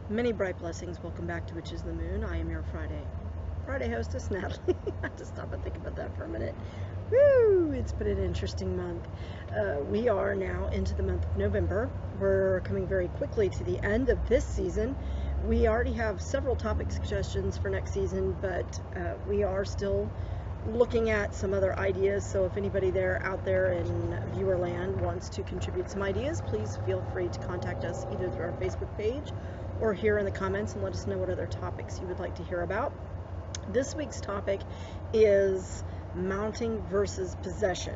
Many bright blessings. Welcome back to Witches of the Moon. I am your Friday hostess, Natalie. I have to stop and think about that for a minute. Woo! It's been an interesting month. We are now into the month of November. We're coming very quickly to the end of this season. We already have several topic suggestions for next season, but we are still looking at some other ideas. So if anybody out there in viewerland wants to contribute some ideas, please feel free to contact us either through our Facebook page or here in the comments and let us know what other topics you would like to hear about. This week's topic is mounting versus possession.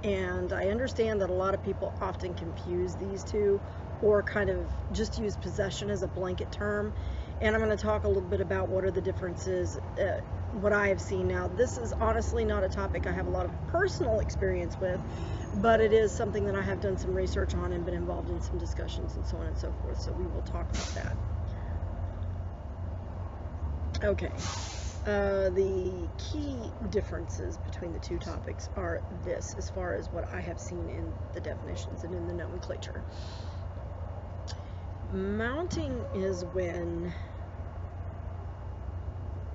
And I understand that a lot of people often confuse these two or kind of just use possession as a blanket term. And I'm going to talk a little bit about what are the differences, what I have seen. Now, this is honestly not a topic I have a lot of personal experience with, but it is something that I have done some research on and been involved in some discussions and so on and so forth. So we will talk about that. Okay. The key differences between the two topics are this, as far as what I have seen in the definitions and in the nomenclature. Mounting is when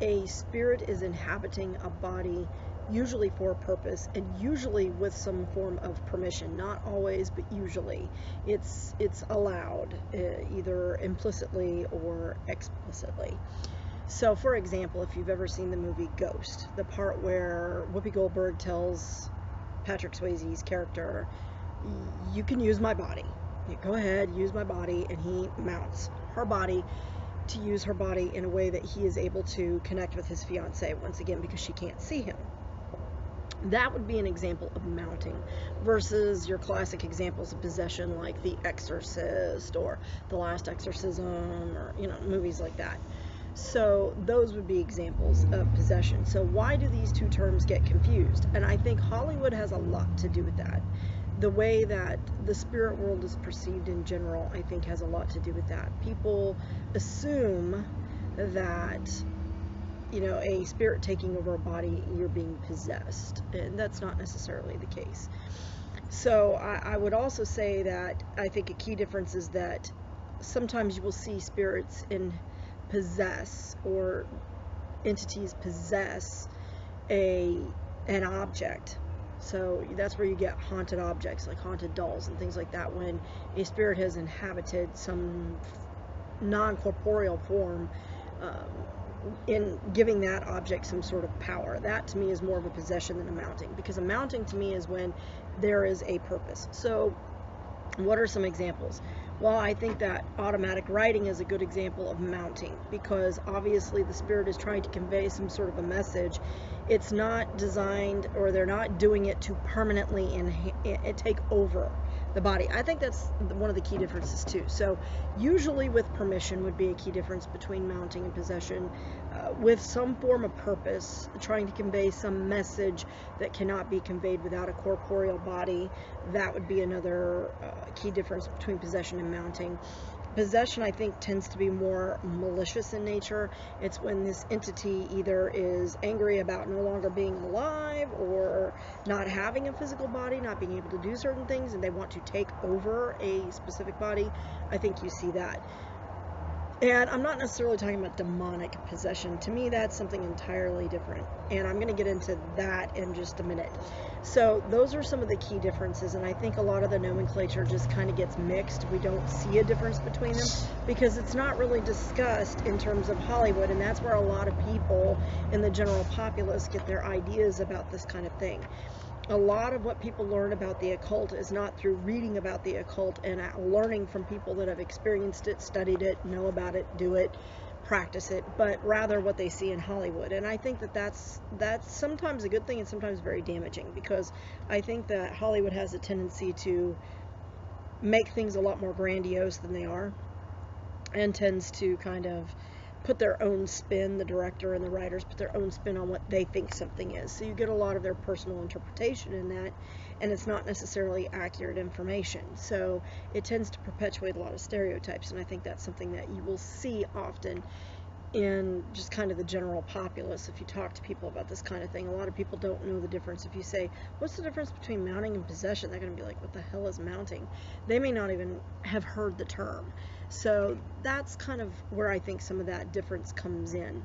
a spirit is inhabiting a body, usually for a purpose and usually with some form of permission. Not always, but usually it's allowed, either implicitly or explicitly. So, for example, if you've ever seen the movie Ghost, the part where Whoopi Goldberg tells Patrick Swayze's character, you can use my body. You go ahead, use my body, and he mounts her body to use her body in a way that he is able to connect with his fiancée, once again, because she can't see him. That would be an example of mounting versus your classic examples of possession like The Exorcist or The Last Exorcism, or, movies like that. So those would be examples of possession. So why do these two terms get confused? And I think Hollywood has a lot to do with that. The way that the spirit world is perceived in general, I think, has a lot to do with that. People assume that, a spirit taking over a body, you're being possessed. And that's not necessarily the case. So I would also say that I think a key difference is that sometimes you will see spirits possess, or entities possess an object. So that's where you get haunted objects, like haunted dolls and things like that, when a spirit has inhabited some non-corporeal form, in giving that object some sort of power. That to me is more of a possession than a mounting, because a mounting to me is when there is a purpose. So what are some examples? Well, I think that automatic writing is a good example of mounting, because obviously the spirit is trying to convey some sort of a message. It's not designed, or they're not doing it to permanently take over the body. I think that's one of the key differences too. So usually with permission would be a key difference between mounting and possession, with some form of purpose, trying to convey some message that cannot be conveyed without a corporeal body. That would be another key difference between possession and mounting. Possession, I think, tends to be more malicious in nature. It's when this entity either is angry about no longer being alive, or not having a physical body, not being able to do certain things, and they want to take over a specific body. I think you see that. And I'm not necessarily talking about demonic possession. To me, that's something entirely different. And I'm going to get into that in just a minute. So those are some of the key differences. And I think a lot of the nomenclature just kind of gets mixed. We don't see a difference between them because it's not really discussed in terms of Hollywood. And that's where a lot of people in the general populace get their ideas about this kind of thing. A lot of what people learn about the occult is not through reading about the occult and learning from people that have experienced it, studied it, know about it, do it, practice it, but rather what they see in Hollywood. And I think that that's sometimes a good thing and sometimes very damaging, because I think that Hollywood has a tendency to make things a lot more grandiose than they are, and tends to kind of put their own spin, the director and the writers put their own spin on what they think something is. So you get a lot of their personal interpretation in that, and it's not necessarily accurate information. So it tends to perpetuate a lot of stereotypes, and I think that's something that you will see often in just kind of the general populace. If you talk to people about this kind of thing, a lot of people don't know the difference. If you say, what's the difference between mounting and possession, they're going to be like, what the hell is mounting? They may not even have heard the term. So that's kind of where I think some of that difference comes in.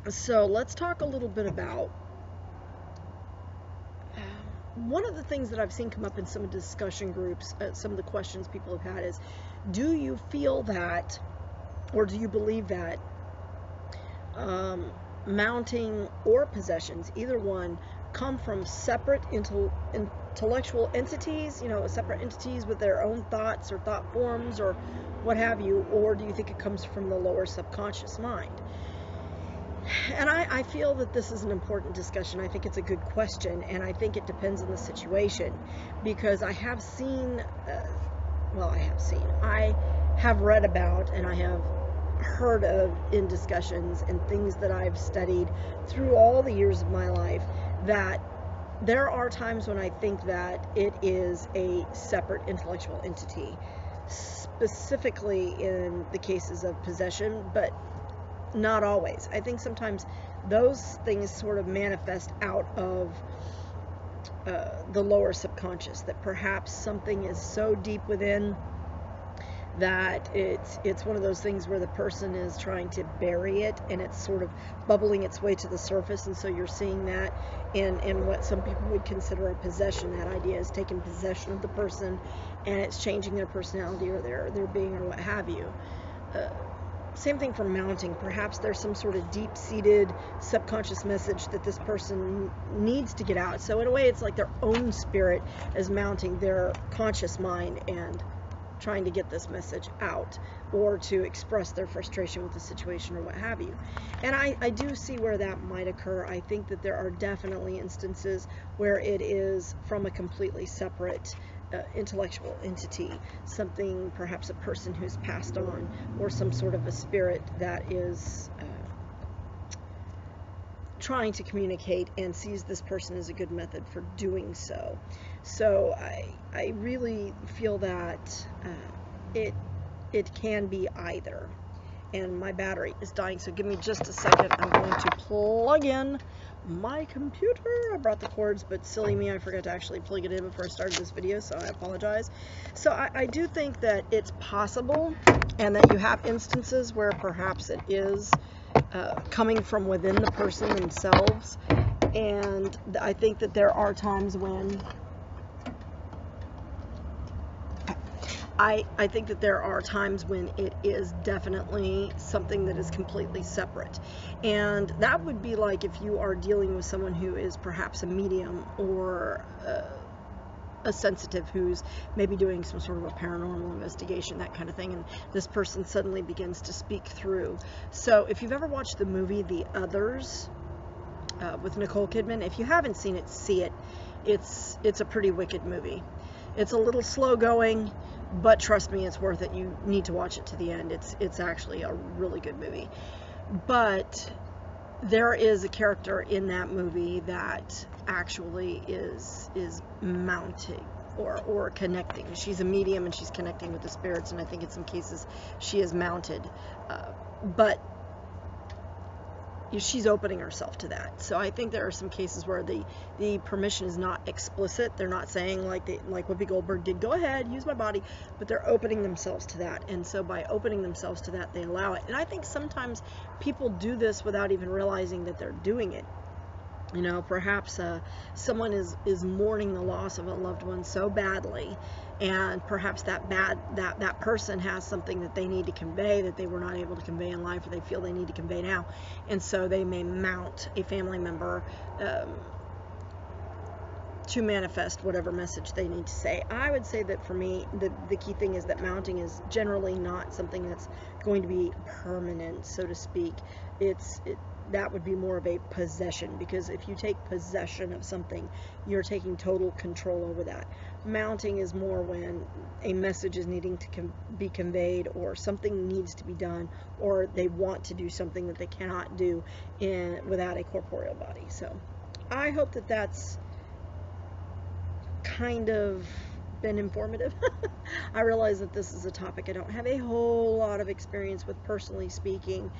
So let's talk a little bit about one of the things that I've seen come up in some of the discussion groups, some of the questions people have had is, do you feel that, or do you believe that mounting or possessions, either one, come from separate intellectual entities, separate entities with their own thoughts or thought forms or what have you, or do you think it comes from the lower subconscious mind? And I feel that this is an important discussion. I think it's a good question, and I think it depends on the situation, because I have seen, I have read about and I have heard of in discussions and things that I've studied through all the years of my life, that there are times when I think that it is a separate intellectual entity, specifically in the cases of possession, but not always. I think sometimes those things sort of manifest out of the lower subconscious, that perhaps something is so deep within that it's one of those things where the person is trying to bury it and it's sort of bubbling its way to the surface, and so you're seeing that in what some people would consider a possession. That idea is taking possession of the person and it's changing their personality or their being or what have you. Same thing for mounting. Perhaps there's some sort of deep-seated subconscious message that this person needs to get out. So in a way, it's like their own spirit is mounting their conscious mind and trying to get this message out, or to express their frustration with the situation or what have you. And I do see where that might occur. I think that there are definitely instances where it is from a completely separate intellectual entity, something, perhaps a person who's passed on, or some sort of a spirit that is trying to communicate and sees this person as a good method for doing so. So I really feel that it can be either. And my battery is dying, so give me just a second. I'm going to plug in my computer. I brought the cords, but silly me, I forgot to actually plug it in before I started this video, so I apologize. So I do think that it's possible, and that you have instances where perhaps it is coming from within the person themselves. And I think that there are times when I think that there are times when it is definitely something that is completely separate. And that would be like if you are dealing with someone who is perhaps a medium or a sensitive who's maybe doing some sort of a paranormal investigation, that kind of thing, and this person suddenly begins to speak through. So if you've ever watched the movie The Others with Nicole Kidman, if you haven't seen it, see it. It's a pretty wicked movie. It's a little slow going, but trust me, it's worth it. You need to watch it to the end. It's actually a really good movie. But there is a character in that movie that actually is mounting or connecting. She's a medium and she's connecting with the spirits, and I think in some cases she is mounted. But she's opening herself to that. So I think there are some cases where the permission is not explicit. They're not saying like Whoopi Goldberg did, go ahead, use my body, but they're opening themselves to that. And so by opening themselves to that, they allow it. And I think sometimes people do this without even realizing that they're doing it. Perhaps someone is mourning the loss of a loved one so badly, and perhaps that person has something that they need to convey that they were not able to convey in life, or they feel they need to convey now, and so they may mount a family member to manifest whatever message they need to say. I would say that for me, the key thing is that mounting is generally not something that's going to be permanent, so to speak. That would be more of a possession, because if you take possession of something, you're taking total control over that. Mounting is more when a message is needing to be conveyed, or something needs to be done, or they want to do something that they cannot do without a corporeal body. So I hope that that's kind of been informative. I realize that this is a topic I don't have a whole lot of experience with, personally speaking.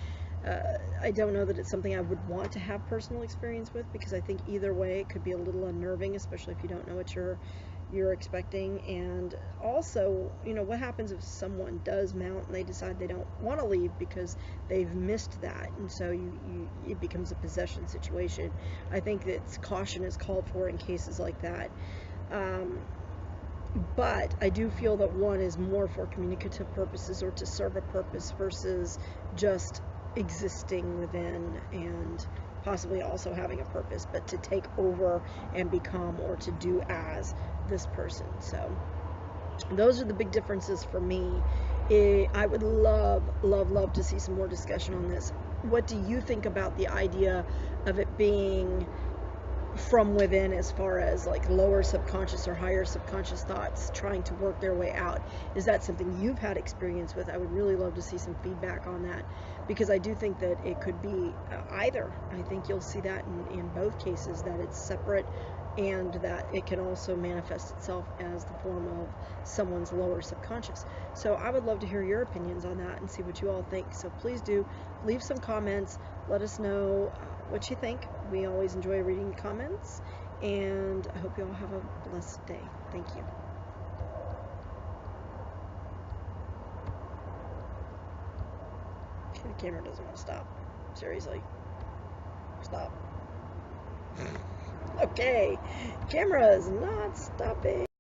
I don't know that it's something I would want to have personal experience with, because I think either way it could be a little unnerving, especially if you don't know what you're expecting. And also, what happens if someone does mount and they decide they don't want to leave because they've missed that, and so it becomes a possession situation. I think that caution is called for in cases like that. But I do feel that one is more for communicative purposes or to serve a purpose versus just existing within and possibly also having a purpose, but to take over and become or to do as this person. So those are the big differences for me. I would love, love, love to see some more discussion on this. What do you think about the idea of it being from within, as far as like lower subconscious or higher subconscious thoughts trying to work their way out? Is that something you've had experience with? I would really love to see some feedback on that, because I do think that it could be either. I think you'll see that in both cases, that it's separate and that it can also manifest itself as the form of someone's lower subconscious. So I would love to hear your opinions on that and see what you all think. So please do leave some comments. Let us know what you think. We always enjoy reading the comments, and I hope you all have a blessed day. Thank you. Okay, the camera doesn't want to stop. Seriously. Stop. Okay, camera is not stopping.